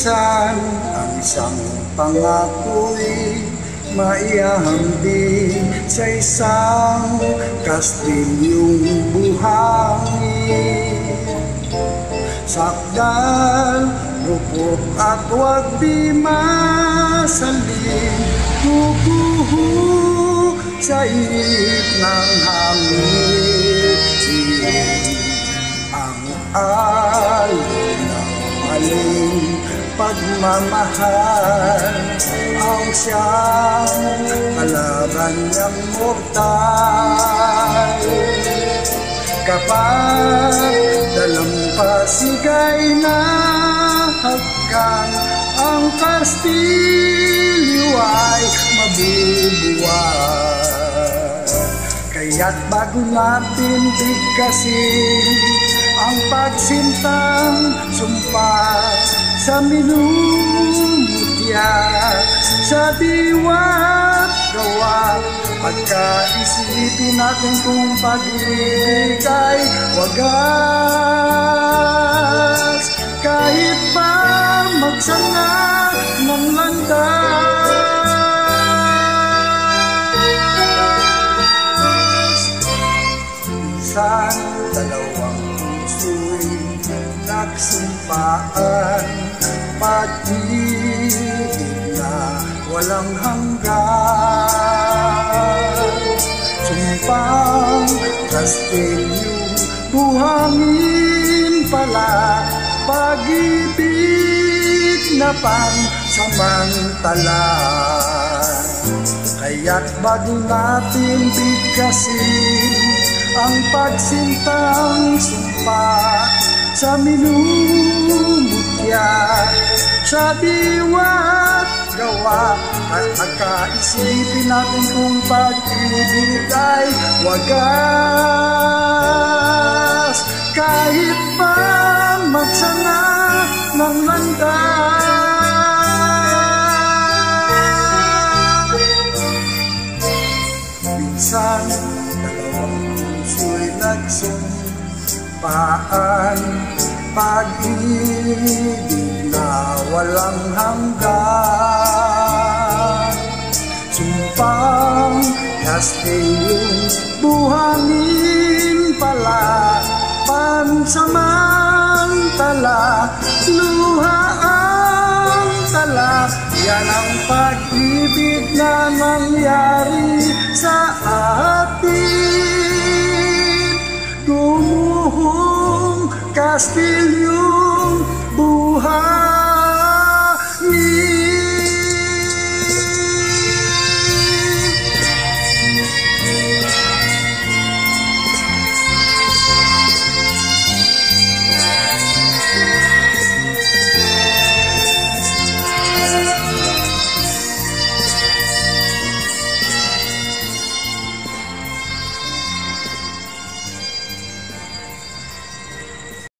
minsan ang isang pangako'y maihambing sa isang kastilyong buhangin. Sakdal, rupok at wag di masalin, kukuhu sa init ng hangin. Ang alon ng maling pagmamahal ang siyang kalaban niyang mortal. Kapag dalampasigay na hagkan, ang kastilyo ay mabubuhay. Kaya't bago natin bigkasin ang pagsintang sumpa sa minumutya, sa diwa't gawa, pagkaisipin natin kung pag-ibig ay wagas. Kahit pa magsanga ng landas, minsan dalawang puso'y nagsumpaan, pag-ibig na walang hanggan. Sumpang kastilyong buhangin pala, pag-ibig na pansamantala. Kaya't bago natin bigkasin ang pagsintang sumpa sa minumutya, sa diwa't gawa, at pagkaisipin natin kung pag-ibig ay wagas. Kahit pa magsanga ng landas, minsan dalawang puso'y nagsumpaan, pag-ibig na walang hanggan. Sumpang kastilyong buhangin pala, pansamantala, luha ang tala. Yan ang pag-ibig na nangyari sa atin. Gumuhong kastilyo